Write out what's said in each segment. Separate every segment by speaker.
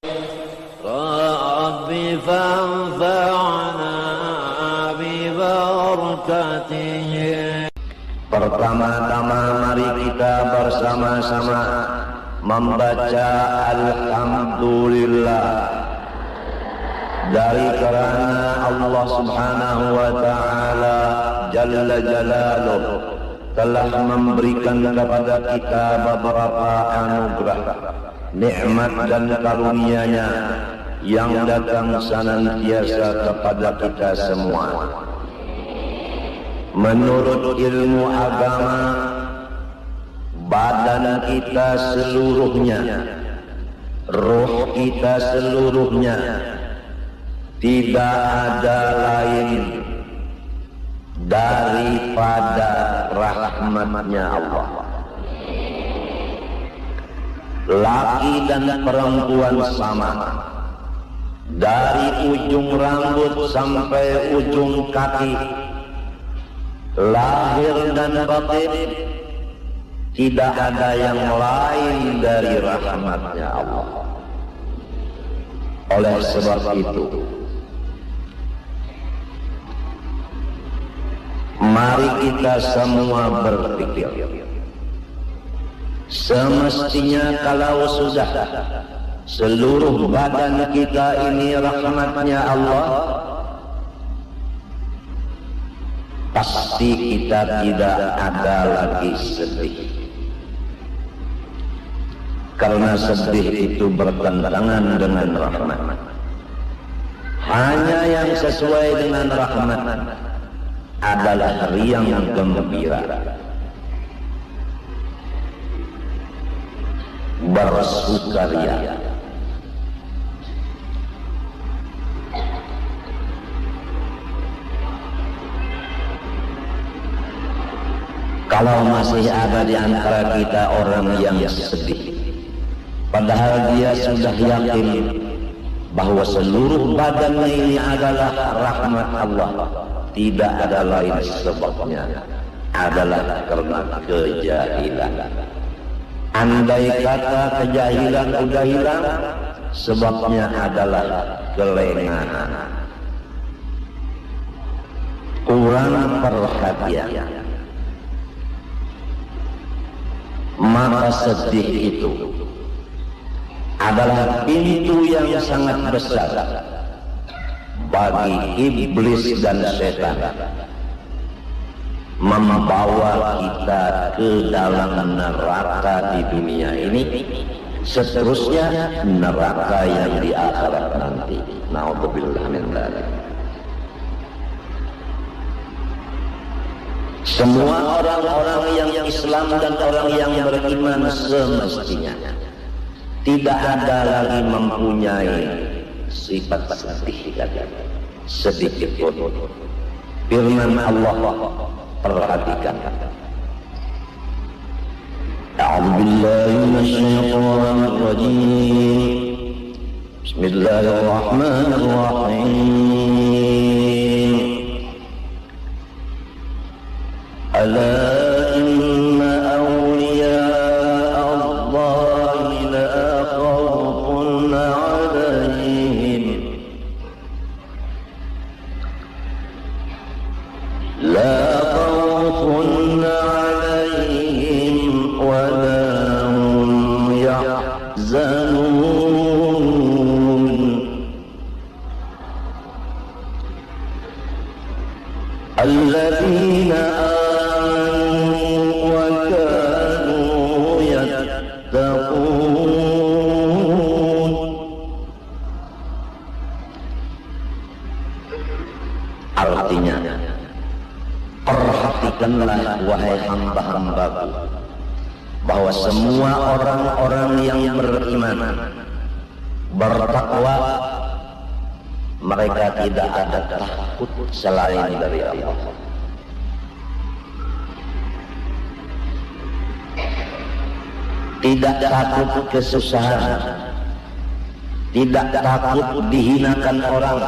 Speaker 1: Rabbi fanfa'na bibarakatihi. Pertama-tama mari kita bersama-sama membaca alhamdulillah, dari karena Allah Subhanahu wa taala jalla jalaluh telah memberikan kepada kita beberapa anugerah, nikmat dan karunia-Nya yang datang senantiasa kepada kita semua. Menurut ilmu agama, badan kita seluruhnya, roh kita seluruhnya, tidak ada lain daripada rahmatnya Allah. Laki dan perempuan sama, dari ujung rambut sampai ujung kaki, lahir dan batin, tidak ada yang lain dari rahmatnya Allah. Oleh sebab itu, mari kita semua berpikir, semestinya kalau sudah seluruh badan kita ini rahmatnya Allah, pasti kita tidak ada lagi sedih. Karena sedih itu bertentangan dengan rahmat. Hanya yang sesuai dengan rahmat adalah riang gembira, bersukaria. Kalau masih ada di antara kita orang yang sedih, padahal dia sudah yakin bahwa seluruh badannya ini adalah rahmat Allah, tidak ada lain sebabnya adalah karena kejahilan. Andai kata kejahilan sudah hilang, sebabnya adalah kelengahan, kurang perhatian. Maka sedih itu adalah pintu yang sangat besar bagi iblis dan setan, membawa kita ke dalam neraka di dunia ini, seterusnya neraka yang di akhirat nanti. Na'udzubillah min dzalik. Semua orang-orang yang Islam dan orang yang beriman semestinya tidak ada lagi mempunyai sifat sedih sedikit pun. Firman Allah, perhatikan. A'udzubillahi minasyaitonir rajim. Bismillahirrahmanirrahim. Ala inna awliya Allahi la khawfun alaihim wa la hum yahzanun. Alladzina artinya, perhatikanlah wahai hamba-hambaku, bahwa semua orang-orang yang beriman, bertakwa, mereka tidak ada takut selain dari Allah. Tidak takut kesusahan, tidak takut dihinakan orang,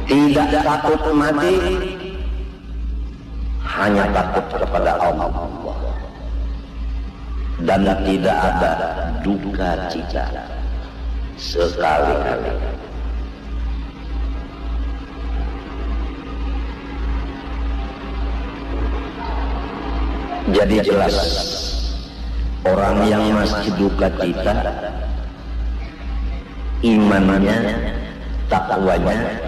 Speaker 1: tidak takut mati, hanya takut kepada Allah. dan tidak ada duka cita sekali-kali. Jadi jelas orang yang masih duka cita, imannya, takwanya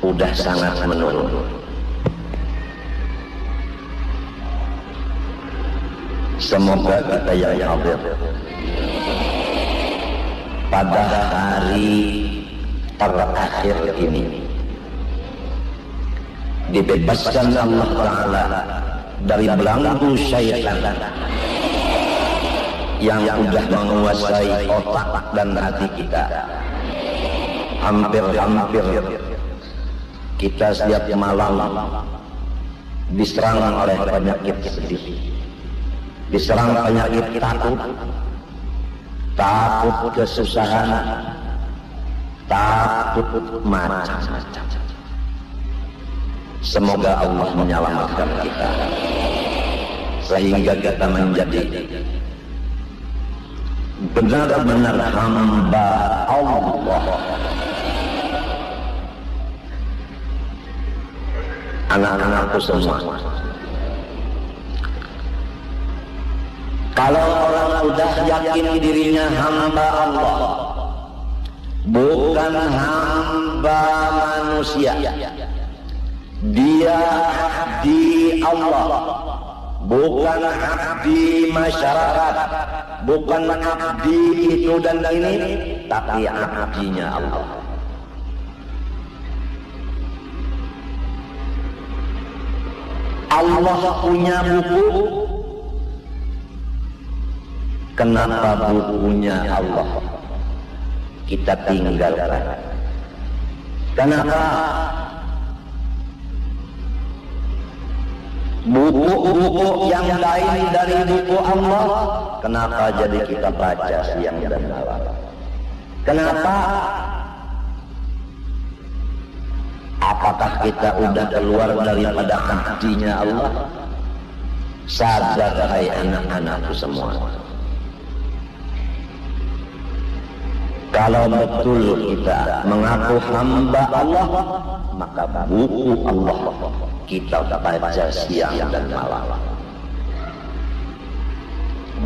Speaker 1: udah sangat menurun. Semoga kita yang hadir pada hari terakhir ini dibebaskan Allah Ta'ala dari belenggu syaitan yang sudah menguasai otak dan hati kita. Hampir-hampir kita setiap malam diserang oleh penyakit sedih, diserang penyakit takut kesusahan, takut macam-macam. Semoga Allah menyelamatkan kita sehingga kita menjadi benar-benar hamba Allah. Anak-anakku semua, kalau orang sudah yakin dirinya hamba Allah, bukan hamba manusia, dia abdi Allah, bukan abdi masyarakat, bukan abdi itu dan ini, tapi abdinya Allah. Allah punya buku, kenapa bukunya Allah kita tinggalkan? Kenapa buku-buku yang lain dari buku Allah, kenapa jadi kita baca siang dan malam? Kenapa? Apakah kita udah keluar daripada abdinya Allah? Sadar hai anak-anakku semua, kalau betul kita mengaku hamba Allah, maka buku Allah kita baca siang dan malam.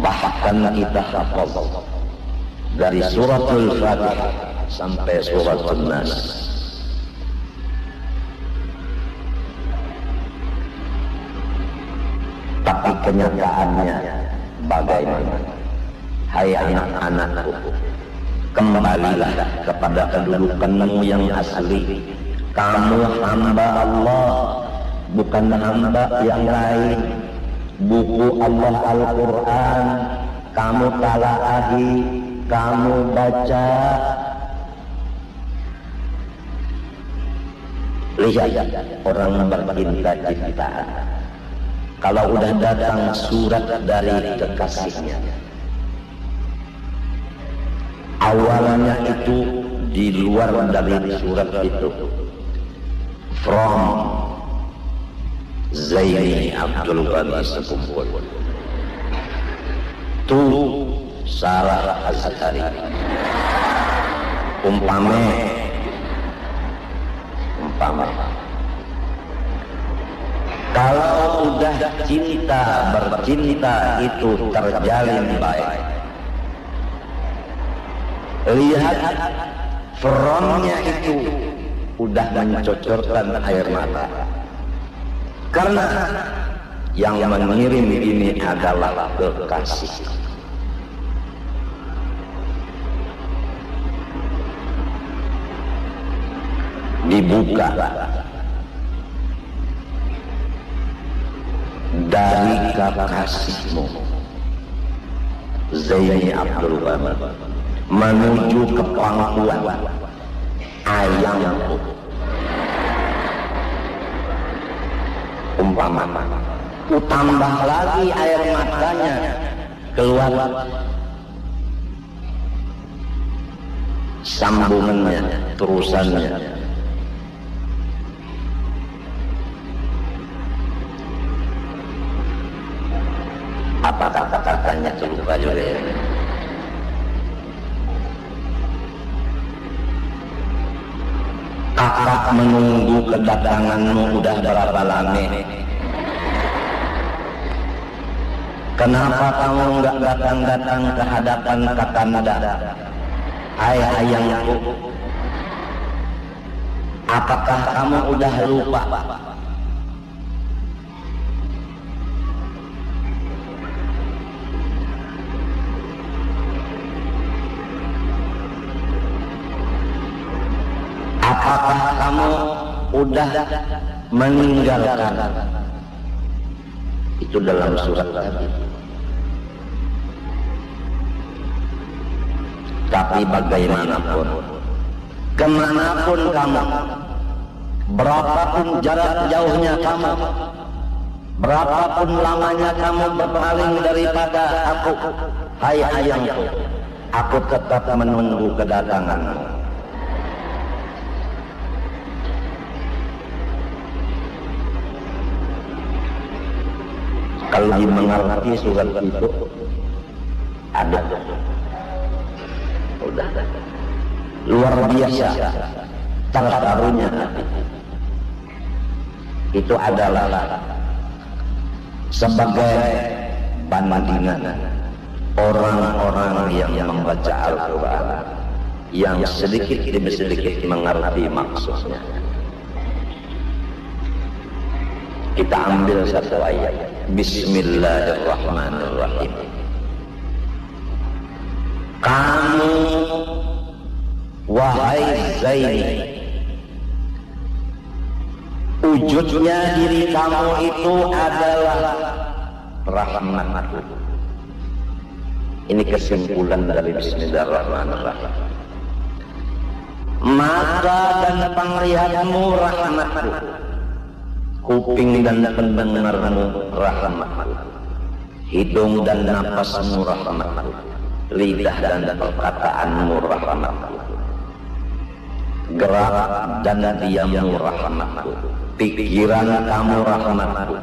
Speaker 1: Bahkan kita hafal dari suratul Fatihah sampai suratul Nas. Tapi kenyataannya bagaimana? Hai anak-anakku, kembalilah kepada kedudukanmu yang asli. Kamu hamba Allah, bukan hamba yang lain. Buku Allah Al-Quran kamu talaahi, kamu baca. Lihat orang bercinta-cintaan, kalau udah datang surat dari kekasihnya, awalnya itu di luar dari surat itu, from Zaini Abdul Ghani Sekumpul to Sarah Azhari, umpama kalau udah bercinta itu terjalin baik. Lihat frontnya itu udah mencocorkan air mata, karena yang mengirim ini adalah kekasih. Dibuka dari kekasihmu Zaini Abdul Ghani menuju ke pangkuan ayamku, umpama tambah lagi air matanya keluar, sambungannya, terusannya. Apa kata-katanya lupa juga ya. Kakak menunggu kedatanganmu udah berapa lama? Kenapa kamu nggak datang-datang ke hadapan kakanda? Hai ayangku, apakah kamu udah lupa? Apakah kamu udah meninggalkan? Itu dalam surat tadi. Tapi bagaimanapun, kemanapun kamu, berapapun jarak jauhnya kamu, berapapun lamanya kamu berpaling daripada aku, hai ayangku, aku tetap menunggu kedatanganmu. Kalau dimengerti surat itu ada, udah luar biasa terharunya. Itu adalah sebagai bandingan orang-orang yang membaca Al-Quran, yang sedikit demi sedikit mengerti maksudnya. Kita ambil satu ayat. Bismillahirrahmanirrahim. Kamu wahai Zaini, wujudnya diri kamu itu adalah rahmatku. Ini kesimpulan dari Bismillahirrahmanirrahim. Mata dan penglihatanmu rahmatku, kuping dan pendengarmu rahmatku, hidung dan napasmu rahmatku, lidah dan perkataanmu rahmatku, gerak dan diammu rahmatku, pikiran kamu rahmatku,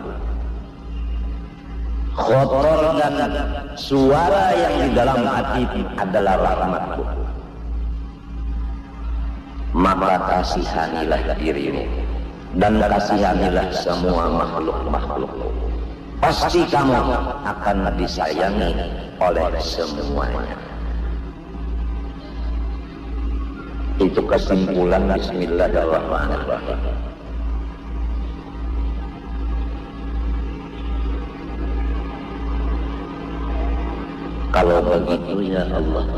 Speaker 1: khotor dan suara yang di dalam hati adalah rahmatku. Maka kasihanilah dirimu dan kasihanilah semua makhluk-makhlukmu. Pasti kamu akan disayangi oleh semuanya. Itu kesimpulan Bismillahirrahmanirrahim. Kalau begitu ya Allah,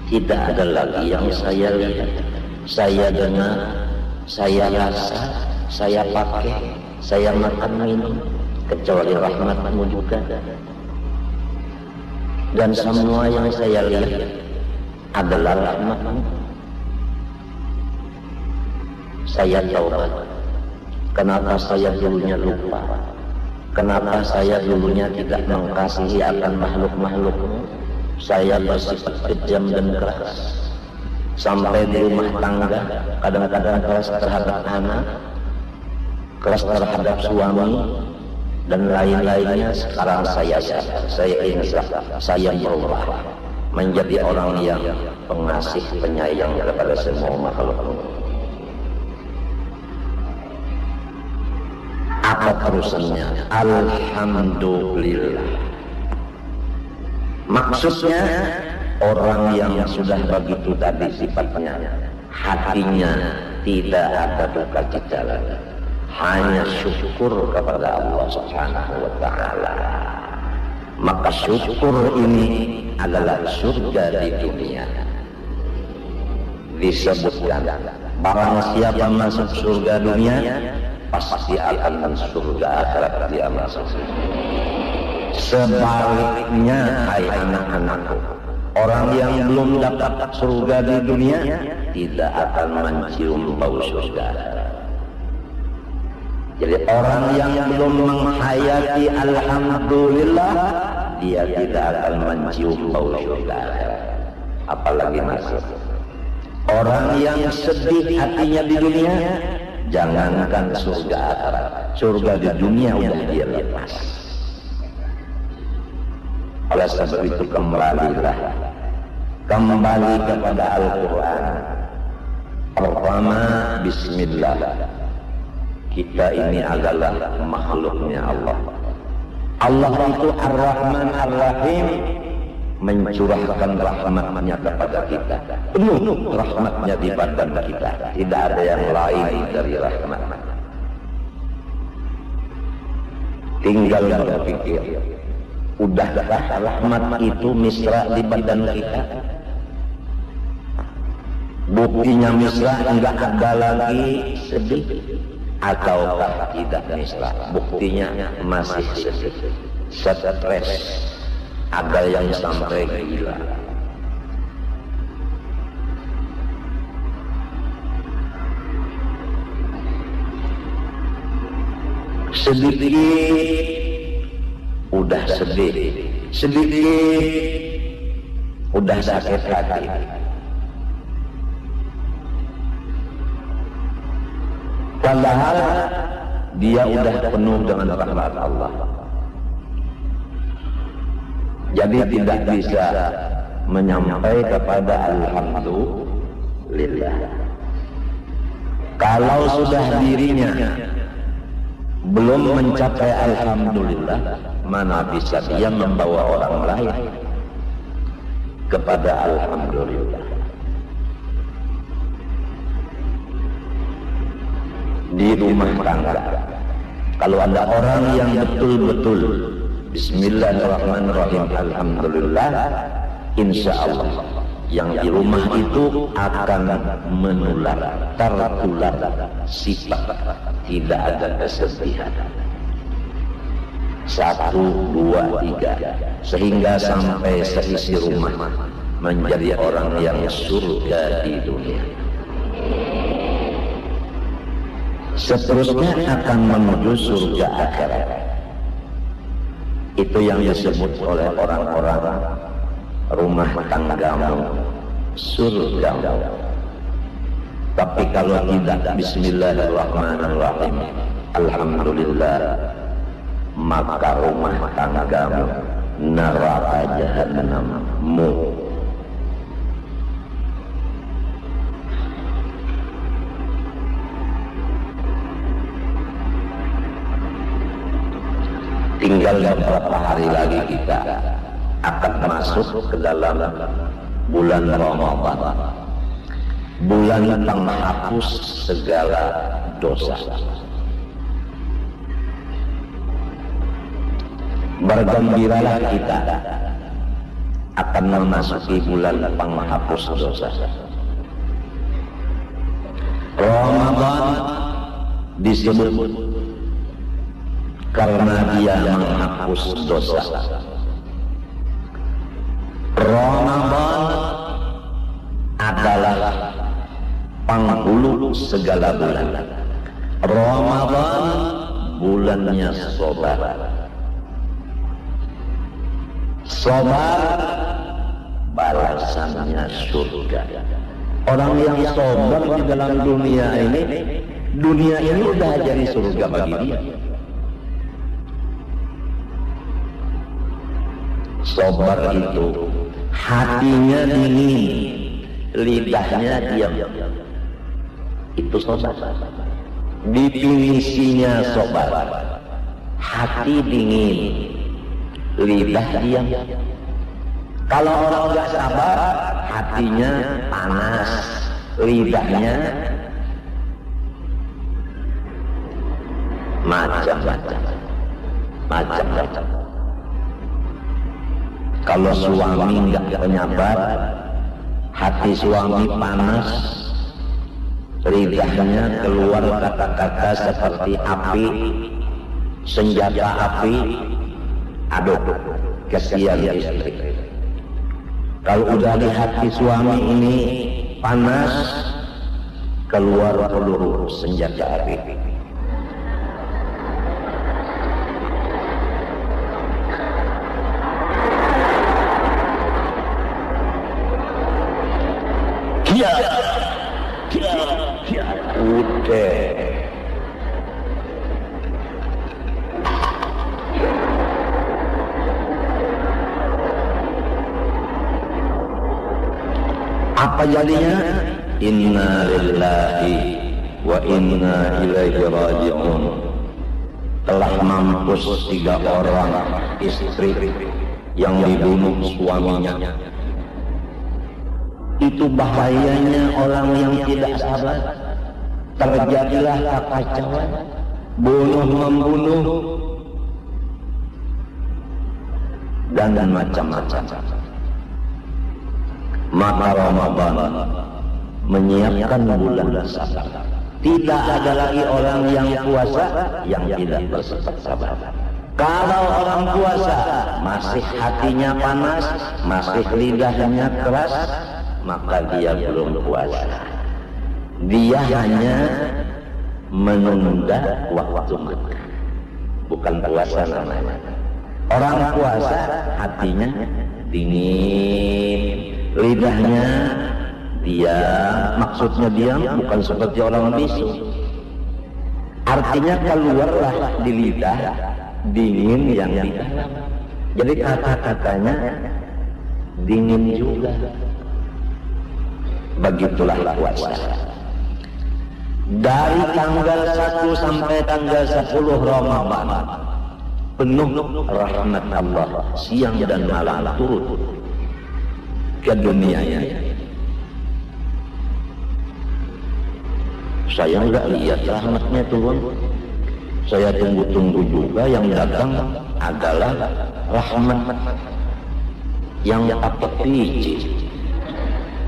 Speaker 1: tidak ada lagi yang saya lihat, saya dengar, saya rasa, saya pakai, saya makan minum, kecuali rahmat-Mu juga. Dan semua yang saya lihat adalah rahmat-Mu. Saya taubat. Kenapa saya dulunya lupa? Kenapa saya dulunya tidak mengasihi akan makhluk-makhluk-Mu? Saya bersifat kejam dan keras. Sampai di rumah tangga, kadang-kadang keras terhadap anak, keras terhadap suami, dan lain-lainnya. Sekarang saya ingin saya berubah menjadi orang yang pengasih, penyayang kepada semua makhluk. Apa terusannya? Alhamdulillah. Maksudnya orang yang sudah begitu tadi sifatnya, hatinya tidak ada duka cita lagi, hanya syukur kepada Allah Subhanahu wa Ta'ala. Maka syukur ini adalah surga di dunia. Disebutkan barang siapa masuk surga dunia, pasti akan masuk surga akhirat dia masuk. Sebaliknya, hai anak-anakku, orang yang belum dapat surga di dunia tidak akan mencium bau surga. Jadi orang yang belum menghayati alhamdulillah, dia tidak akan mencium bau surga, apalagi masuk. Orang yang sedih hatinya di dunia, jangankan surga akhirat, surga di dunia udah dia lepas. Oleh sebab itu kembali kepada Al-Quran. Pertama, Bismillah. Kita ini adalah makhluknya Allah. Allah itu Ar-Rahman Ar-Rahim, mencurahkan rahmatnya kepada kita. Penuh rahmatnya di badan kita. Tidak ada yang lain dari rahmat. Tinggal berpikir, udahkah rahmat itu misra di badan kita? Buktinya misra, enggak ada lagi sedih. Ataukah tidak misra? Buktinya masih sedih, stres, ada yang sampai gila. Sedikit udah sedih, sedikit udah sakit hati. Padahal dia udah penuh dengan rahmat Allah. Jadi tidak bisa menyampaikan kepada Alhamdulillah. Kalau sudah dirinya belum mencapai Alhamdulillah, mana bisa dia membawa orang lain kepada Alhamdulillah. Di rumah tangga, kalau ada orang yang betul-betul Bismillahirrahmanirrahim, Alhamdulillah, insya Allah yang di rumah itu akan menular, tertular sifat tidak ada kesedihan. 1, 2, 3, sehingga sampai seisi rumah menjadi orang yang surga di dunia. Seterusnya akan menuju surga akhirat. Itu yang disebut oleh orang-orang rumah tanggamu surgamu. Tapi kalau tidak Bismillahirrahmanirrahim, Alhamdulillah, maka rumah tanggamu neraka jahannammu. Tinggal beberapa hari lagi kita akan masuk ke dalam bulan Ramadan, bulan penghapus segala dosa. Bergembiralah kita akan memasuki bulan penghapus dosa. Ramadan disebut karena dia menghapus dosa. Ramadan adalah penghulu segala bulan. Ramadan bulannya sabar. Sabar balasannya surga. Orang yang sabar di dalam dunia ini udah jadi surga bagi dia. Sabar itu hatinya dingin, lidahnya diam. Itu sabar. Definisinya sabar. Hati dingin, lidah diam. Kalau orang nggak sabar, hatinya panas, lidahnya macam-macam. Kalau suami nggak penyabar, hati suami panas, lidahnya keluar kata-kata seperti api, senjata api. Aduh, kesian istri. Kalau udah di hati suami ini panas, keluar peluru senjata api. Udah. Apa jadinya? Inna lillahi wa inna ilaihi raji'un. Telah mampus 3 orang istri yang dibunuh suaminya. Itu bahayanya orang yang tidak sabar. Terjadilah kekacauan, bunuh-membunuh, dan macam-macam. Maka Ramadan menyiapkan bulan sabar. Tidak ada lagi orang yang puasa yang tidak bersabar. Kalau orang puasa masih hatinya panas, masih lidahnya keras, maka dia belum puasa. Dia hanya menunda waktu makan, bukan puasa namanya. Orang puasa hatinya dingin, lidahnya diam, maksudnya diam bukan seperti orang bisu. Artinya keluarlah di lidah dingin yang di dalam. Jadi kata-katanya dingin juga. Begitulah puasa. Dari tanggal 1 sampai tanggal 10 Ramadan penuh rahmat Allah, siang dan malam turun ke dunia ini. Saya enggak lihat rahmatnya turun. Saya tunggu-tunggu juga yang datang adalah rahmat yang pakai biji.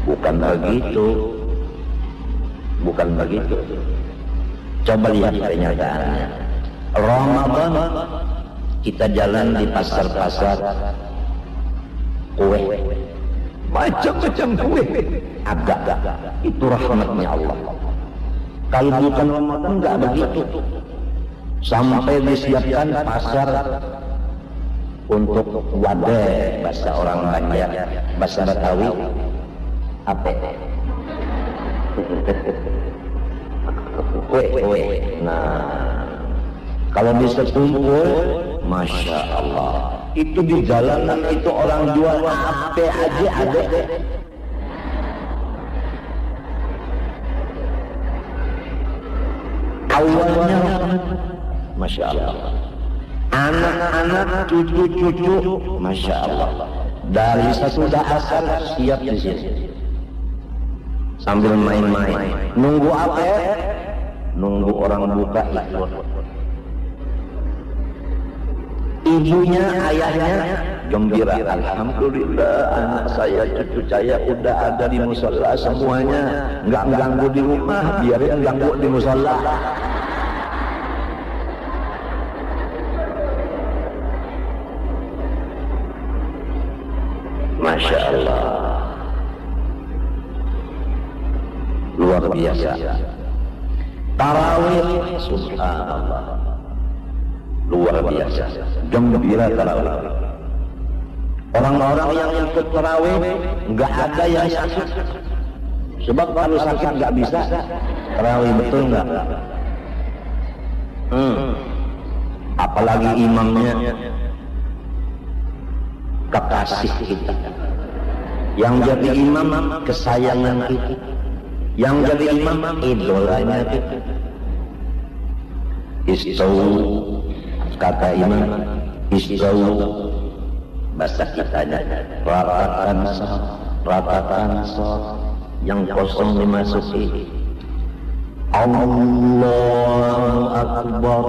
Speaker 1: Bukan begitu. Bukan begitu. Coba lihat kenyataannya. Ramadan kita jalan di pasar-pasar kue, macam-macam kue, agak itu rahmatnya Allah. Kalau bukan Ramadan enggak begitu. Sampai disiapkan pasar untuk wadah, bahasa orang Banjar, bahasa Betawi apa? Kue. Nah, kalau bisa kumpul, masya Allah. Itu di jalanan itu orang jual apa aja ada. Awalnya, masya Allah. Anak-anak, cucu-cucu, masya Allah. Dari sesudah asar siap di sini. Sambil main-main. Nunggu apa? Nunggu orang buka ikut. Ibunya, ayahnya gembira. Alhamdulillah anak saya, cucu saya udah ada di musola semuanya. Nggak ganggu di rumah, biarin ganggu di musola. Masya Allah. Luar biasa. Tarawih, subhanallah. Luar biasa. Gembira tarawih. Orang-orang yang ikut tarawih nggak ada yang sakit. Sebab kalau sakit nggak bisa tarawih, betul nggak? Apalagi imamnya kekasih kita. Yang jadi imam kesayangan kita. Yang jadi imam idolanya kita. Istau, kata imam, istau, bahasa kitanya ratakan saf, yang kosong dimasuki. Allahu Akbar.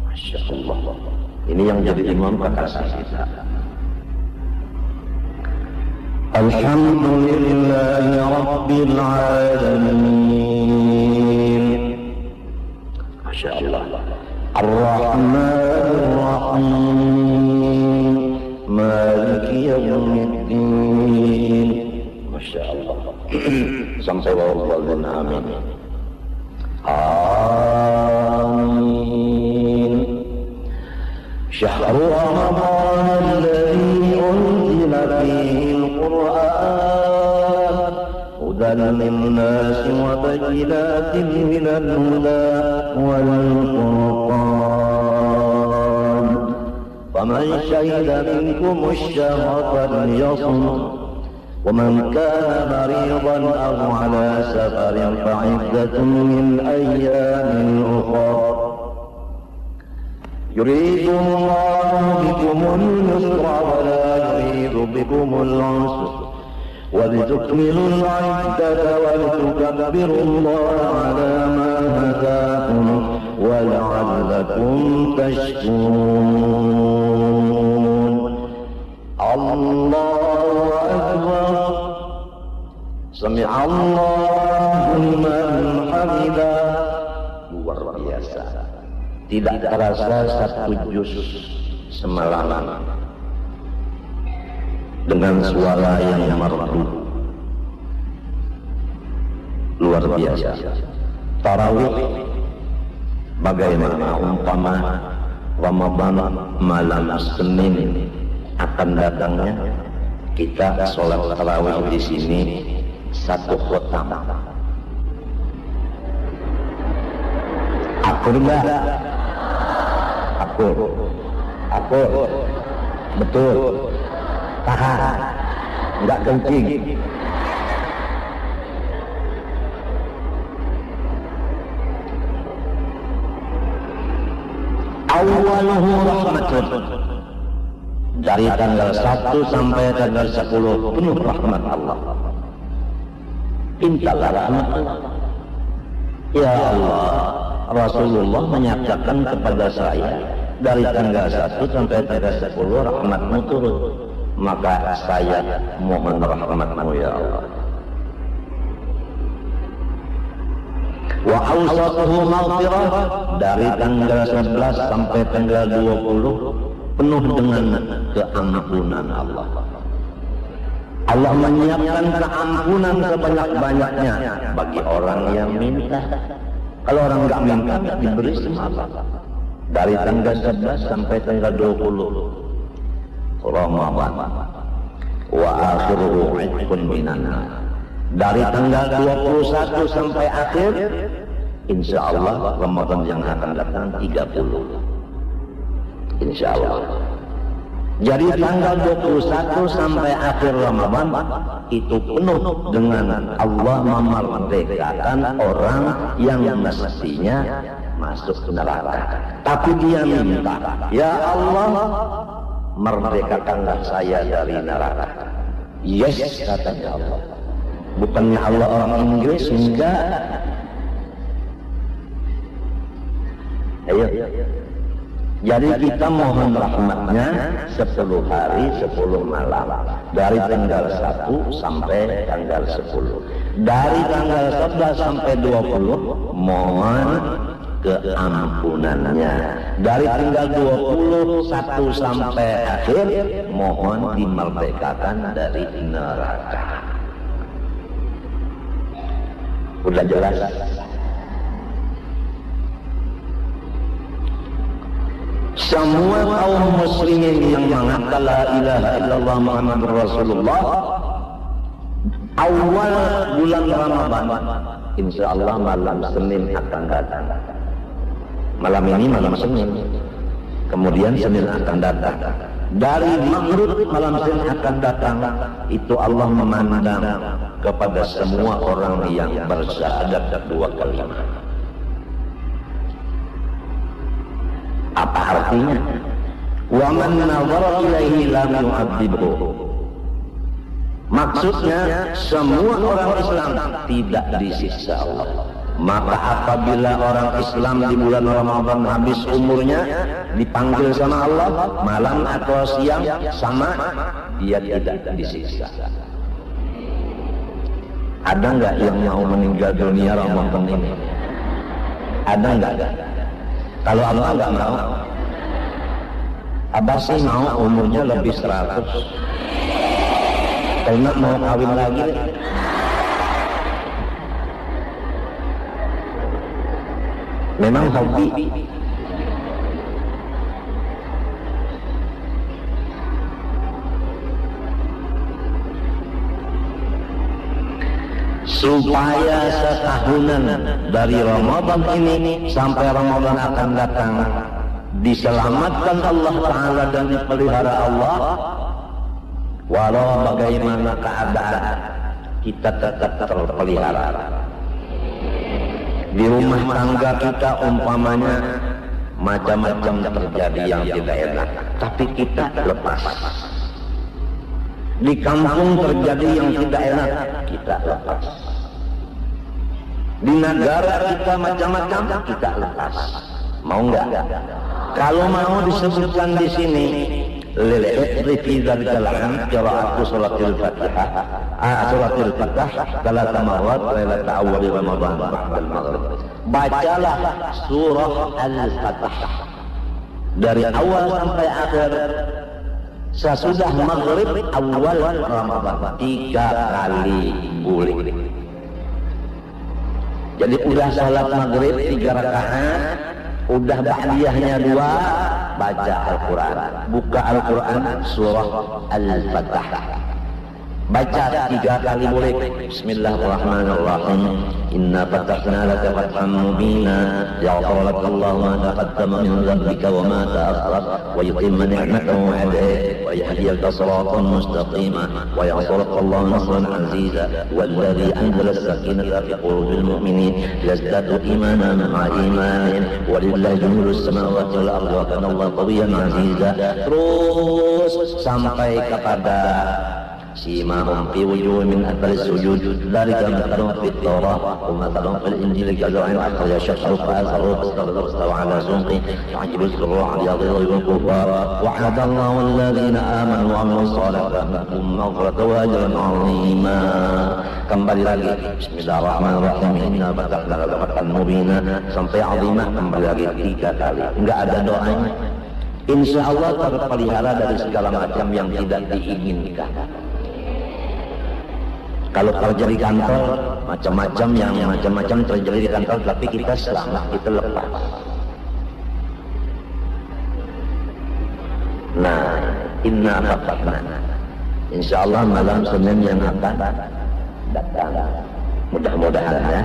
Speaker 1: Masya Allah. Ini yang jadi imam kekasih kita. Alhamdulillahi Rabbil Alamin. Masya Allah. Ar-Rahman Ar-Rahim, Maliki Yawmiddin. Masya Allah. Sampai wa'alaikum amin. Amin. Syahrul Ramadan alladhi unzila fihi al-Qur'an hudan lin-nasi wa bayyinatin minal huda wal furqan faman shahida minkum ash-shahra falyasum ومن كان مريضا أو على سفر فعدة من أيام أخر يريد الله بكم اليسر ولا يريد بكم العسر ولتكملوا العدة ولتكبروا الله على ما هداكم ولعلكم تشكرون. الله أكبر. سمع الله لمن حمده. Luar biasa. Tidak terasa satu juz semalam dengan suara yang merdu. Luar biasa. Tarawih bagaimana umpama Ramadan malam Senin akan datangnya, kita sholat tarawih di sini satu khotam. Akur enggak? Akur. Betul. Tahan. Enggak kencing. Awaluhu rahmatun. Dari tanggal 1 sampai tanggal 10 penuh rahmat Allah. Mintalah rahmat Allah. Ya Allah, Rasulullah menyatakan kepada saya, dari tanggal 1 sampai tanggal 10 rahmatmu turun. Maka saya mohon rahmatmu ya Allah. Wa awsatuhu maghfirah, dari tanggal 11 sampai tanggal 20 penuh dengan keampunan Allah. Allah menyiapkan keampunan sebanyak-banyaknya bagi orang yang minta. Kalau orang enggak minta, diberi semua. Dari tanggal 11 sampai tanggal 20 Ramadan. Wa akhiruhu itqun minan nar. Dari tanggal 21 sampai akhir, insya Allah Ramadan yang akan datang 30. Insya Allah. Jadi tanggal 21 sampai akhir Ramadan itu penuh dengan Allah memerdekakan orang yang mestinya masuk neraka. Tapi dia minta, ya Allah, merdekakanlah saya dari neraka. Yes, katanya Allah. Bukannya Allah orang Inggris, enggak. Ayo. Jadi kita mohon rahmatnya 10 hari 10 malam. Dari tanggal 1 sampai tanggal 10. Dari tanggal 11 sampai 20 mohon keampunannya. Dari tanggal 21 sampai akhir mohon dimerdekakan dari neraka. Udah jelas? Semua kaum muslimin yang mengaku la ilaha illallah Muhammadur Rasulullah awal bulan Ramadan, insya Allah malam Senin akan datang. Malam ini malam Senin, kemudian Senin akan datang. Dari maghrib malam Senin akan datang. Itu Allah memandang kepada semua orang yang bersyahadat 2 kalimat. Apa artinya? Wa man nazara ilaihi lam yu'adzibhu. Maksudnya semua orang Islam tidak disiksa Allah. Maka apabila orang Islam di bulan Ramadan habis umurnya, dipanggil sama Allah malam atau siang sama, dia tidak disiksa. Ada nggak yang mau meninggal dunia Ramadan ini? Ada nggak? Kalau Allah nggak mau, Abah sih mau umurnya lebih 100. Karena mau kawin lagi. Memang hobi. Supaya setahunan dari Ramadan ini sampai Ramadan akan datang, diselamatkan Allah Ta'ala dan dipelihara Allah, walau bagaimana keadaan kita tetap terpelihara. Di rumah tangga kita umpamanya macam-macam terjadi yang tidak enak, tapi kita lepas. Di kampung terjadi yang tidak enak, kita lepas. Di negara kita macam-macam, kita lepas. Mau nggak? Kalau mau disebutkan di sini, lil'idri fi dzalikal 'am qira'atu sholatil Fatihah, sholatil Fatihah salat marrat lailat awwal Ramadan ba'dal maghrib. Bacalah surah Al-Fatihah dari awal sampai akhir sesudah maghrib awal Ramadan 3 kali boleh. Jadi udah salat maghrib 3 rakaat, udah ba'diyahnya 2, baca Al-Quran. Buka Al-Quran surah Al-Fatihah, baca 3 kali boleh. Bismillahirrahmanirrahim. Inna fatahna laka fathan mubina yaghfir laka Allahu ma taqaddama min dhanbika wa ma ta'akhkhara wa yutimma ni'matahu 'alayka wa yahdiyaka siratan mustaqima wa yaghfir laka Allahu nasran 'aziza walladhi anzala as-sakinata fi qulubil mu'minin liyazdadu imanan ma'a imanihim walillahi junudus samawati wal ardi wa kana Allahu qawiyyan 'aziza. Terus sampai kepada simahum fi wujuhihim min athari sujud dzalika mathalun fit Taurah wa mathalun fil Injil kazar'in akhraja syat'ahu fa'azarahu fastawa 'ala sunqi yu'jibu az-zurra'a liyadhhiru al-kuffar wa 'ada Allahu alladhina amanu wa 'amilus shalihati lahum maghfiratan wa ajran 'azima. Kembali lagi Bismillahirrahmanirrahim. Inna fatahna laka fathan mubina sampai 'azimah, kembali lagi 3 kali. Enggak ada doanya. Insya Allah terpelihara dari segala macam yang tidak diinginkan. Kalau kerja di kantor, macam-macam yang macam-macam terjadi di kantor, tapi kita selamat, kita lepas. Nah, inna fatahna. Insya Allah malam Senin yang akan datang, mudah-mudahan ya,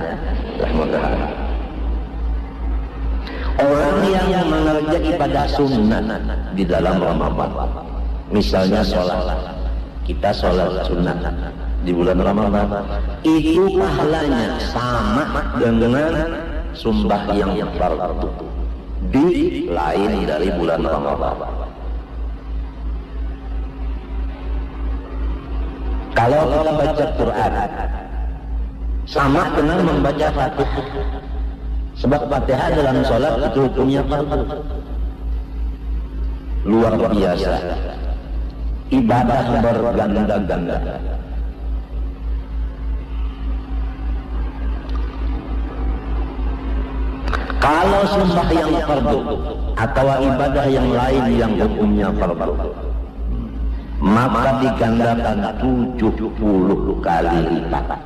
Speaker 1: mudah-mudahan. Orang yang mengerjakan ibadah sunnah di dalam Ramadan, misalnya sholat, kita sholat sunnah di bulan Ramadan, itu pahalanya sama dengan sembahyang fardu di lain dari bulan Ramadan. Kalau kita baca Quran, sama dengan membaca Fatihah. Sebab Fatihah dalam sholat itu hukumnya fardu. Luar biasa. Ibadah berganda-ganda. Kalau sembahyang fardu atau ibadah yang lain yang hukumnya fardu, maka digandakan 70 kali lipat.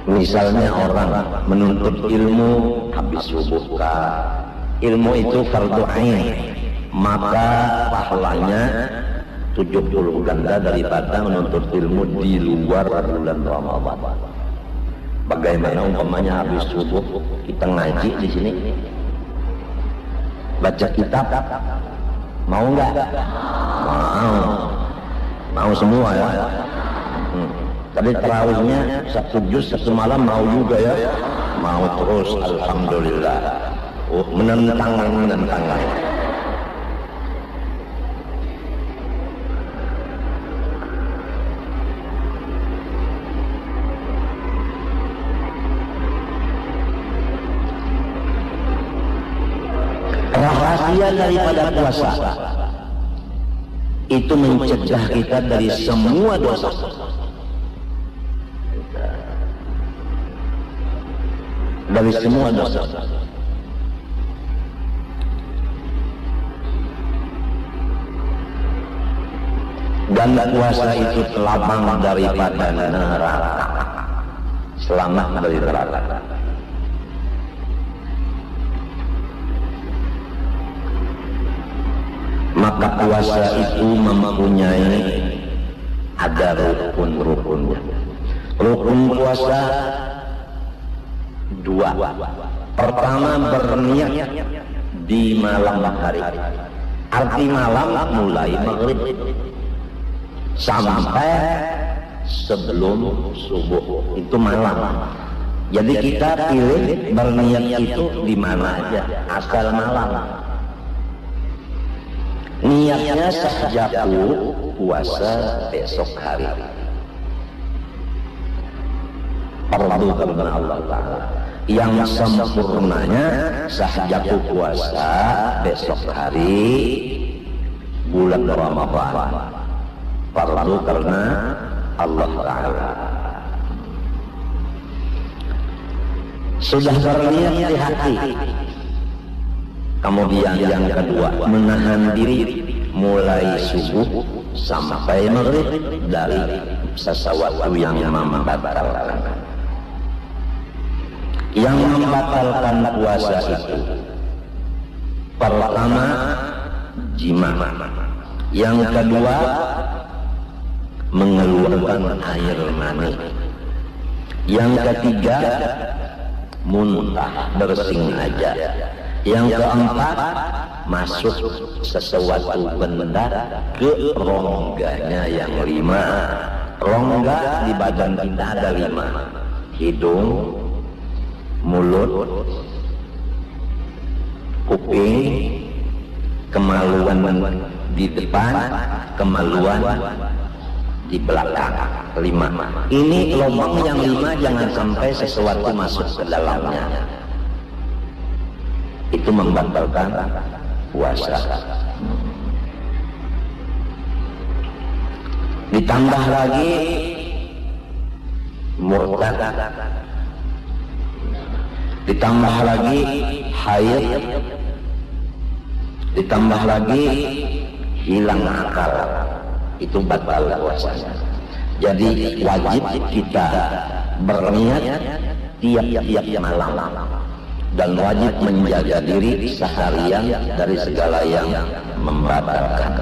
Speaker 1: Misalnya orang menuntut ilmu habis subuh, ilmu itu fardu ain, maka pahalanya 70 ganda daripada menuntut ilmu di luar bulan Ramadan. Bagaimana umpamanya habis subuh kita ngaji di sini, baca kitab, mau nggak? Mau semua ya. Tadi tarawihnya 1 juz 1 malam mau juga ya, mau terus. Alhamdulillah. Menentang. Rahasia daripada puasa itu mencegah kita dari semua dosa. Dari semua dosa. Dan puasa itu telabang daripada neraka, selamat dari neraka. Maka puasa itu mempunyai ada rukun-rukunnya. Rukun puasa 2. Pertama, berniat di malam hari. Arti malam mulai maghrib sampai sebelum subuh itu malam. Jadi kita pilih berniat itu di mana aja, asal malam. Niatnya sejak puasa besok hari. Fardu karena Allah Ta'ala. Yang sempurnanya sejak puasa besok hari bulan Ramadan. Fardu karena Allah Ta'ala. Sudah berniat di hati. Kemudian yang kedua, menahan diri mulai subuh sampai maghrib dari sesuatu yang membatalkan. Yang membatalkan puasa itu pertama jima, yang kedua mengeluarkan air mani, yang ketiga muntah bersengaja, yang keempat masuk sesuatu benda ke rongganya yang lima. Rongga di badan kita ada lima: hidung, mulut, kuping, kemaluan di depan, kemaluan di belakang. Lima. Ini lubang yang lima jangan sampai sesuatu masuk ke dalamnya. Itu membatalkan puasa. Ditambah lagi murtad, ditambah lagi haid, ditambah lagi hilang akal, itu batal puasanya. Jadi wajib kita berniat tiap-tiap malam dan wajib menjaga diri seharian dari segala yang membatalkan.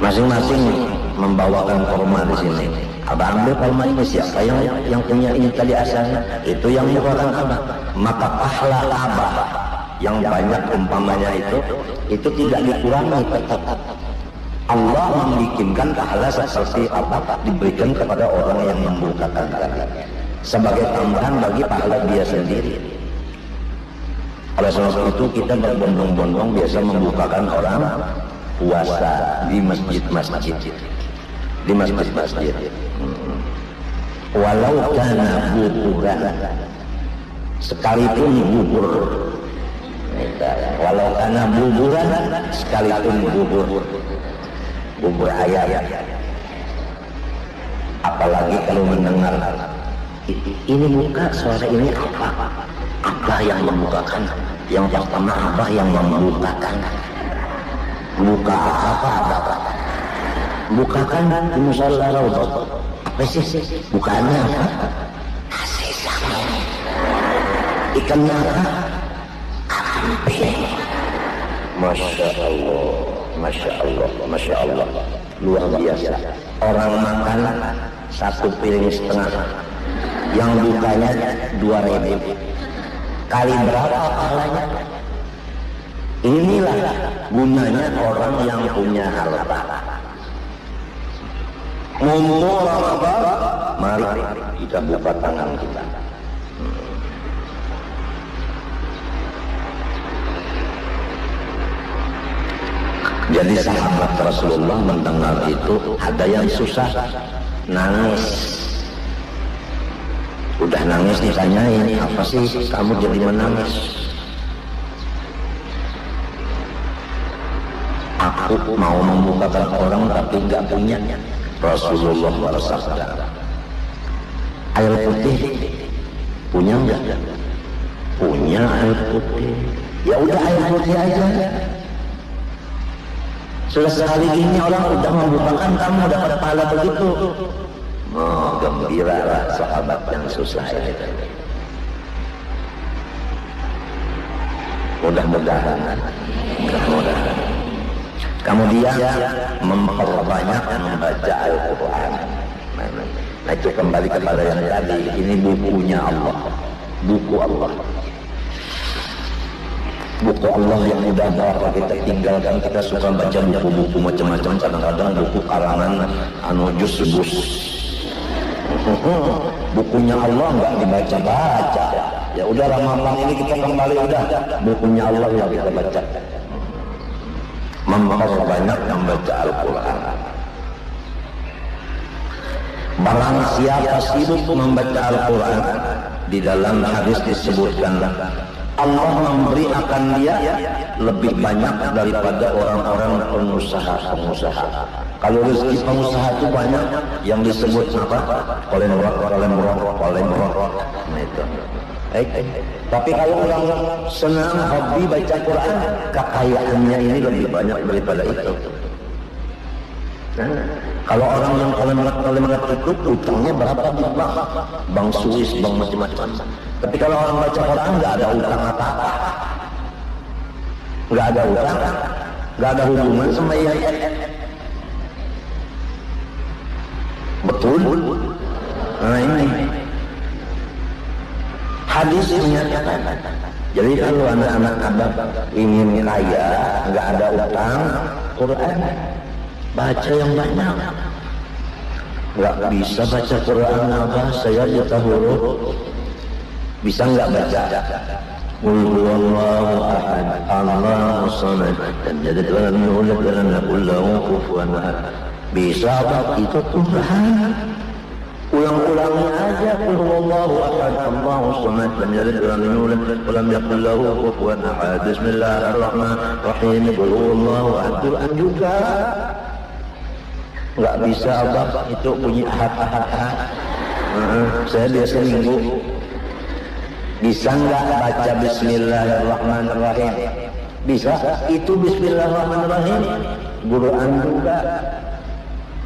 Speaker 1: Masing-masing membawakan kurma di sini. Abang ambil kurma ini, siapa yang punya ini tadi asalnya? Itu yang merupakan apa? Maka pahala abah yang banyak umpamanya itu tidak dikurangi, tetap Allah membikinkan pahala seperti apa diberikan kepada orang yang membukakan tadi sebagai tambahan bagi pahala dia sendiri. Oleh sebab itu kita berbondong-bondong biasa membukakan orang puasa di masjid-masjid, di masjid-masjid. Walau kana buburan, sekalipun bubur. Walau kana buburan, sekalipun bubur ayam. Apalagi kalau mendengar ini buka suara ini apa yang membukakan? Yang pertama apa yang membukakan? Buka apa? Bukakan di musala Raudhah. Apa sih? Bukannya apa? Kasih sama. Ikannya apa? Masya Allah, Masya Allah, Masya Allah, luar biasa. Orang makan satu piring setengah, yang bukanya 2.000. Kali berapa pahalanya? Inilah gunanya orang yang punya harta. Mumpung Ramadan, mari kita buka tangan kita. Jadi sahabat Rasulullah mendengar itu, ada yang susah, nangis. Udah nangis ditanyain, apa sih kamu jadi menangis? Aku mau membukakan orang tapi nggak punya. Rasulullah bersabda, air putih punya nggak? Punya air putih. Ya udah air putih aja. Sudah sekali ini orang udah membukakan, kamu dapat pahala begitu. Oh, gembiralah sahabat yang susah itu. Mudah-mudahan. Kemudian memperbanyak membaca Al-Quran. Nah itu kembali kepada yang tadi. Ini bukunya Allah, buku Allah. buku Allah yang udah berapa kita tinggalkan. Kita suka baca buku-buku macam-macam, kadang-kadang buku karangan jus-bus. Bukunya Allah nggak dibaca-baca. Ya udah, Ramadan ini kita kembali, udah bukunya Allah yang kita baca. Memperbanyak membaca Al-Quran. Barang siapa sibuk membaca Al-Quran, di dalam hadis disebutkan Allah memberi akan dia lebih banyak daripada orang-orang pengusaha. Kalau rezeki pengusaha itu banyak, yang disebut apa? Kolemrok. Itu. Tapi kalau orang senang hobi baca Quran, kekayaannya ini lebih banyak daripada itu. Kalau orang yang kolemrok itu utangnya berapa? Bank Swiss, bank macam-macam. Tapi kalau orang baca Quran nggak ada utang apa-apa, nggak ada utang, nggak ada hubungan sama IAIN. Betul? Nah ini hadis menyatakan. Jadi kalau anak-anak abang ingin kaya, nggak ada utang, Quran baca yang banyak. Nggak bisa baca Quran apa? Saya buta huruf. Bisa nggak baca? Qul huwallahu ahad, Allahus samad, lam yalid wa lam yulad wa lam yakul lahu kufuwan ahad. Bisa apa? Itu Tuhan. Ulang-ulangnya aja. Qul huwallahu ahad, Allahus samad, lam yalid wa lam yulad wa lam yakul lahu kufuwan ahad. Bismillahirrahmanirrahim. Qul huwallahu ahad. Quran juga. Nggak bisa apa? Itu bunyi ahad. Saya biasa minggu. Bisa nggak baca Bismillahirrahmanirrahim? Bisa. Itu Bismillahirrahmanirrahim. Quran juga.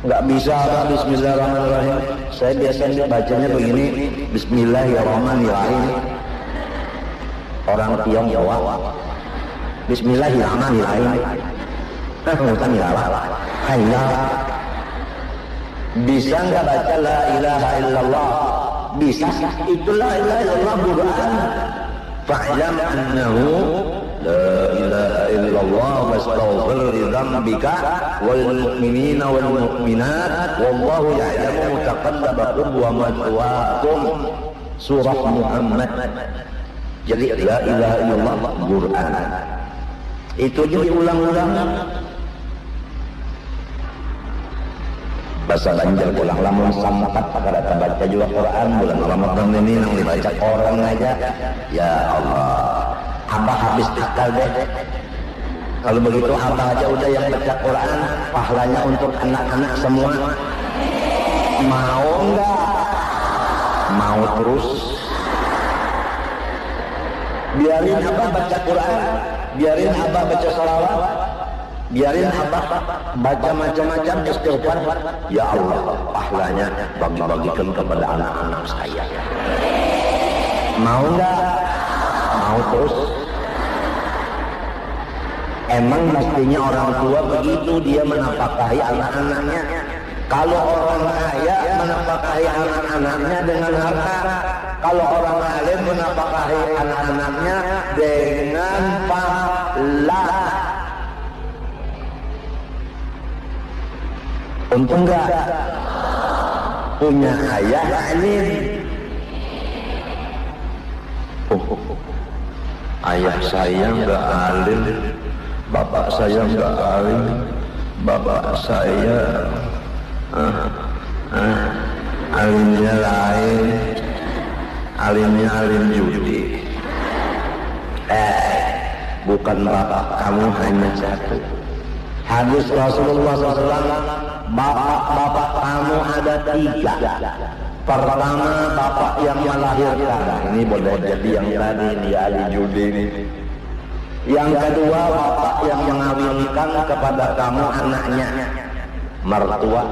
Speaker 1: Nggak bisa apa Bismillahirrahmanirrahim. Saya biasanya bacanya begini, Bismillahirrahmanirrahim. Orang Tionghoa, Bismillahirrahmanirrahim. Bukan ya. Bisa nggak baca la ilaha illallah? Bisa. Itulah la ilaha illallah Quran. Fa'lam annahu la ilaha illallah wastaghfir li dzambika wal mu'minina wal mu'minat wallahu ya'lamu mutaqallabakum wa mathwaakum. Surah Muhammad. Jadi la ilaha illallah Quran. Itu jadi ulang-ulang. Bahasa Banjar pulang lamun sampat pada baca juga Quran bulan Ramadan ini yang dibaca orang aja. Ya Allah, abah habis akal deh. Kalau begitu abah aja udah yang baca Quran, pahalanya untuk anak-anak semua. Mau enggak? Mau terus? Biarin abah baca Quran, biarin abah baca salawat, biarin abah baca macam-macam istighfar. Ya Allah, pahalanya bagi-bagikan kepada anak-anak saya. Mau enggak? Mau terus? Emang mestinya orang tua begitu, dia menafkahi anak-anaknya. Kalau orang kaya menafkahi anak-anaknya dengan harta. Kalau orang alim menafkahi anak-anaknya dengan pahala. Untung enggak? Punya ayah alim. Ayah saya enggak alim, bapak saya enggak alim, bapak saya alimnya lain, alimnya alim judi. Bukan bapak kamu hanya satu. Hadis Rasulullah SAW, bapak kamu ada 3. Pertama, bapak yang melahirkan. Ini boleh jadi yang tadi, dia ahli judi ini. Yang kedua, bapak yang mengawinkan kepada kamu anaknya. Mertua.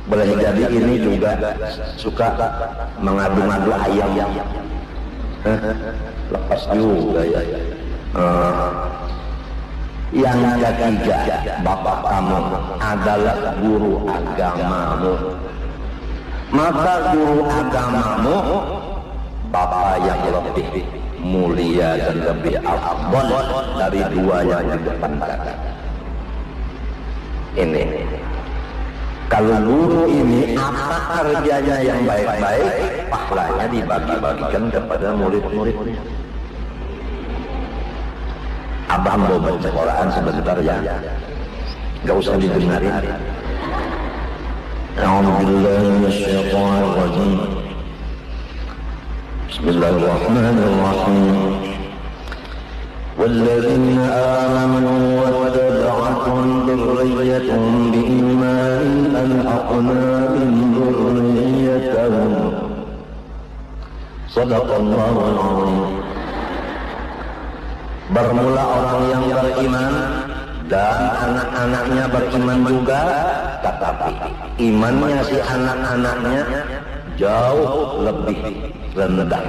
Speaker 1: Boleh jadi ini juga suka mengadu-ngadu ayam. Lepas juga ya. Yang ketiga, bapak kamu adalah guru agamamu. Maka guru agamamu bapak yang lebih mulia dan lebih afdal dari dua yang di depan tadi. Ini kalau guru ini apa kerjanya yang baik-baik, pahalanya dibagi-bagikan kepada murid-muridnya. Abang mau baca Quran sebentar ya, gak usah didengarin. A'udzubillahi minasyaitonir rajim. Bismillahirrahmanirrahim. والذين آمنوا واتبعتهم ذريتهم بإيمان ألحقنا بهم ذريتهم صدق الله العظيم. Bermula orang yang beriman dan anak-anaknya beriman juga, tetapi imannya si anak-anaknya jauh lebih rendah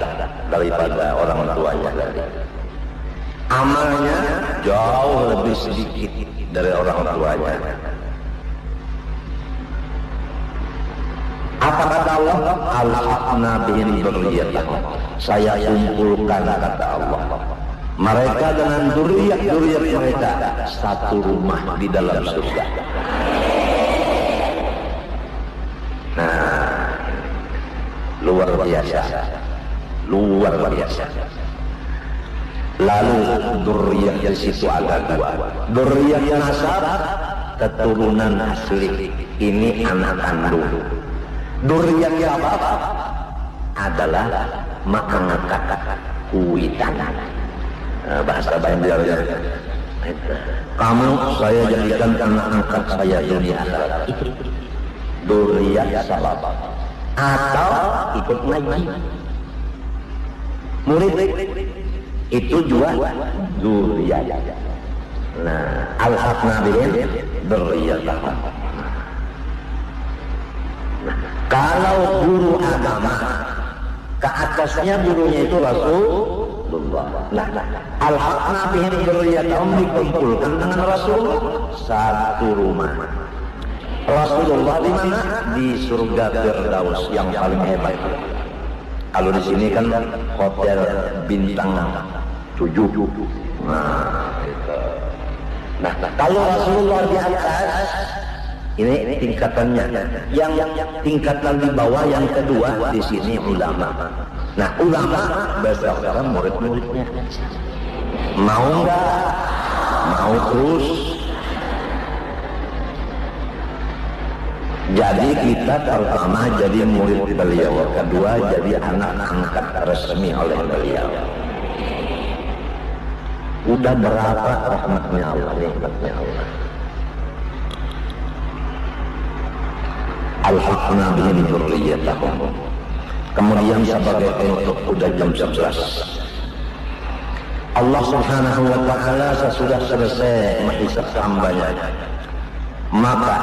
Speaker 1: daripada orang tuanya tadi. Amalnya jauh lebih sedikit dari orang tuanya. Apa kata Allah? Alhaqna bihim dzurriyyatahum. Saya kumpulkan, kata Allah, mereka dengan dzurriyyat mereka satu rumah di dalam surga. Nah, luar biasa. Luar biasa. Lalu dzurriyyat di situ ada dua. Dzurriyyat nasab, keturunan asli. Ini anak kandung. Dzurriyyat sabab adalah mengangkat kuitan. Bahasa Banjarnya. Kamu saya jadikan anak angkat saya dunia akhirat. Itu dzurriyyat sabab. Atau ikut ngaji. Murid itu juga dzurriyyat. Nah, alhaqna bihim dzurriyyatahum. Nah, kalau guru agama ke atasnya gurunya itu Rasulullah. Nah, alhaqna bihim dzurriyyatahum dikumpulkan dengan Rasulullah satu rumah. Rasulullah di mana? Di surga Firdaus yang paling hebat. Kalau di sini kan hotel bintang 7. Nah, gitu. Nah, kalau Rasulullah di atas, ini tingkatannya. Yang tingkatan di bawah yang kedua di sini ulama. Nah, ulama berdasarkan murid-muridnya. Mau nggak? Mau terus? Jadi kita pertama jadi murid beliau, kedua jadi anak angkat resmi oleh beliau. Udah berapa rahmatnya Allah, nikmatnya Allah. Alhaqna bihim dzurriyyatahum. Kemudian sebagai penutup udah jam 11. Allah Subhanahu wa taala sesudah selesai menghisab hambanya, maka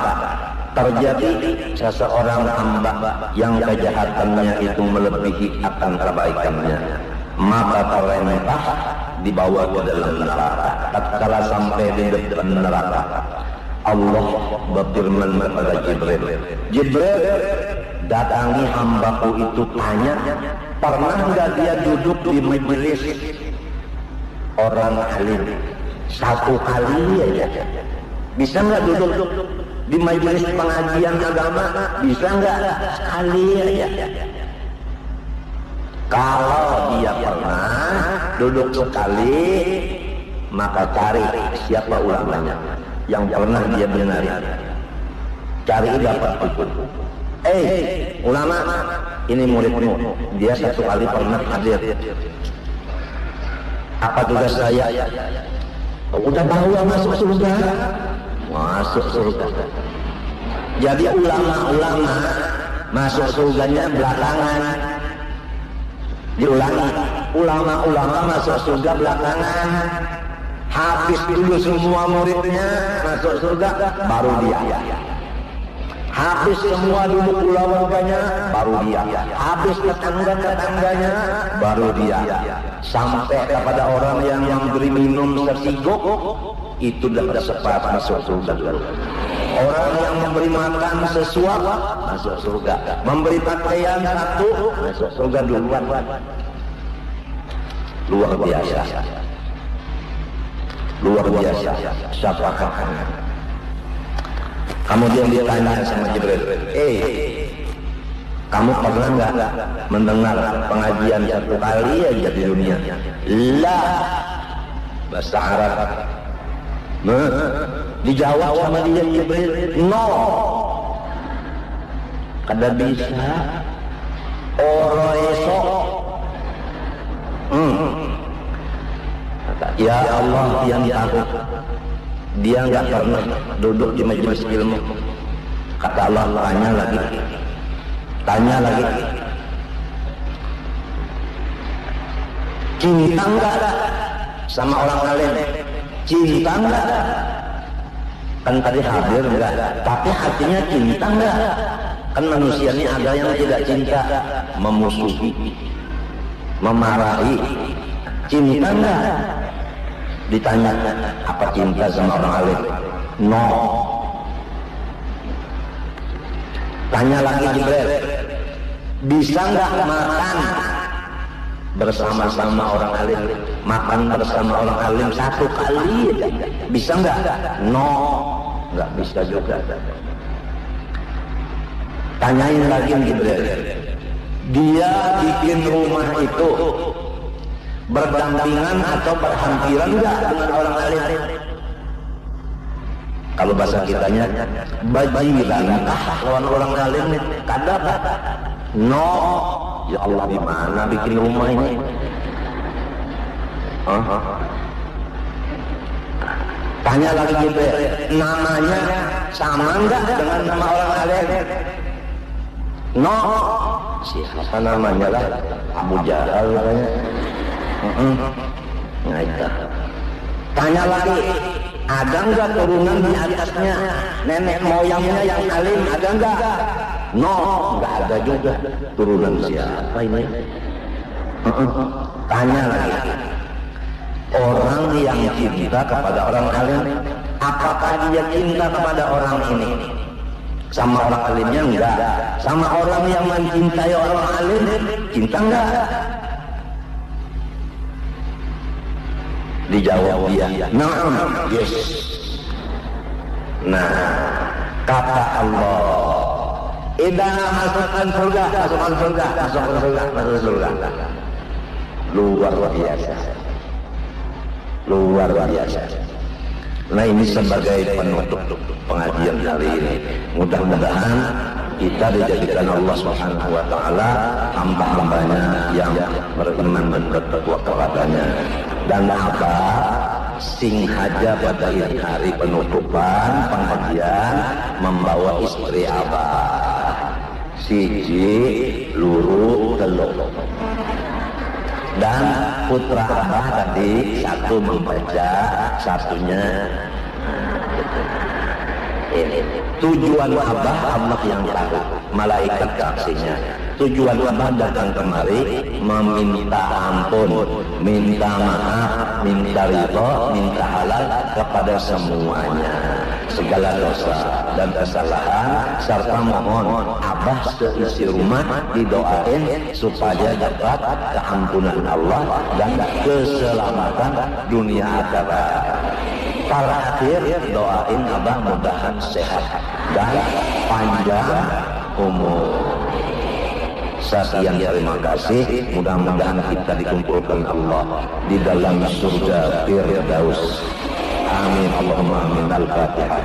Speaker 1: terjadi seseorang hamba yang kejahatannya itu melebihi akan kebaikannya, maka terlempar dibawa ke dalam neraka. Tatkala sampai di depan neraka, Allah berfirman kepada Jibril, Jibril, datangi hambaku itu, tanya, pernah nggak dia duduk di majelis orang alim satu kali aja? Bisa nggak duduk di majelis pengajian agama? Bisa nggak sekali aja? Kalau dia pernah duduk sekali, maka cari siapa ulamanya yang pernah dia dengar. Cari dapat ikut. Ulama, ini muridmu, dia satu kali pernah hadir. Apa tugas saya? Udah bawa masuk surga. Masuk surga. Jadi ulama-ulama masuk surganya belakangan. Diulangi, ulama-ulama masuk surga belakangan. Habis dulu semua muridnya masuk surga, baru dia. Habis semua dulu keluarganya, baru dia. Habis tetangga-tetangganya, baru dia. Sampai kepada orang yang memberi minum sesiguk, itu dapat sepat masuk surga. Orang yang memberi makan sesuap masuk surga. Memberi pakaian satu masuk surga duluan. luar biasa. Luar biasa. Syafaqahnya. Kemudian dia tanya sama Jibril, kamu pernah nggak mendengar pengajian satu kali aja di dunia? La, bahasa Arab. Dijawab sama dia Jibril, no. Kada bisa. Oro esok. Ya Allah yang takut. Dia nggak pernah duduk di majelis ilmu. Kata Allah, tanya lagi. Cinta enggak sama orang alim? Cinta enggak? Kan tadi hadir enggak? Tapi hatinya cinta enggak? Kan manusia ini ada yang tidak cinta, memusuhi, memarahi. Cinta enggak? Ditanya, apa cinta sama orang alim? No. Tanya lagi Jibril, bisa nggak makan bersama-sama orang alim? Makan bersama orang alim satu kali aja, bisa nggak? No, nggak bisa juga. Tanyain lagi Jibril, dia bikin rumah itu berdampingan atau berhampiran nggak dengan orang alim? Kalau bahasa kitanya bajiran lawan orang alim kadang no. Ya Allah, di mana bikin rumah ini? Tanya lagi gitu, namanya sama enggak dengan nama orang alim? No. Siapa namanya lah? Abu Jahal katanya. Nah itu. Tanya lagi, ada enggak turunan di atasnya? Nenek moyangnya yang alim ada enggak? No, enggak ada juga. Turunan siapa ini? Tanya lagi, orang yang cinta kepada orang alim, apakah dia cinta kepada orang ini? Sama orang alimnya enggak. Sama orang yang mencintai orang alim, cinta enggak? Dijawab dia, na'am, yes. Nah, kata Allah, idah masukkan surga, masukkan surga, masukkan surga, masukkan surga. Luar biasa, luar biasa. Nah, ini sebagai penutup pengajian hari ini. Mudah-mudahan kita dijadikan Allah Subhanahu wa taala hamba-hambanya yang beriman dan bertakwa kepadanya. Dan apa sing haja pada hari penutupan pengajian membawa istri abah siji luru telur dan putra abah tadi satu membaca, satunya ini. Tujuan abah Allah yang tahu, malaikat saksinya. Tujuan abah datang kemari meminta ampun, minta maaf, minta ridho, minta halal kepada semuanya, segala dosa dan kesalahan, serta mohon abah seisi rumah didoain supaya dapat keampunan Allah dan keselamatan dunia akhirat. Terakhir doain abah mudahan sehat dan panjang umur. Sekian terima kasih. Mudah-mudahan kita dikumpulkan Allah di dalam surga Firdaus. Amin Allahumma amin. Al-Fatihah.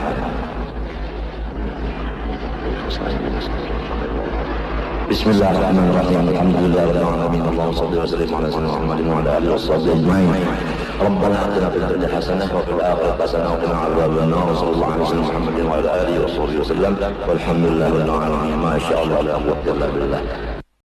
Speaker 1: Bismillahirrahmanirrahim. Alhamdulillahirabbil alamin. Allahumma shalli wa sallim ala sayyidina Muhammadin wa ala alihi washabbihi ajmain. Rabbana atina fid dunya hasanah wa fil akhirati hasanah wa qina adzaban nar. Sallallahu alaihi wasallam Muhammadin wa ala alihi washabbihi wasallam. Walhamdulillahirabbil alamin. Ma syaa Allah la quwwata illa billah.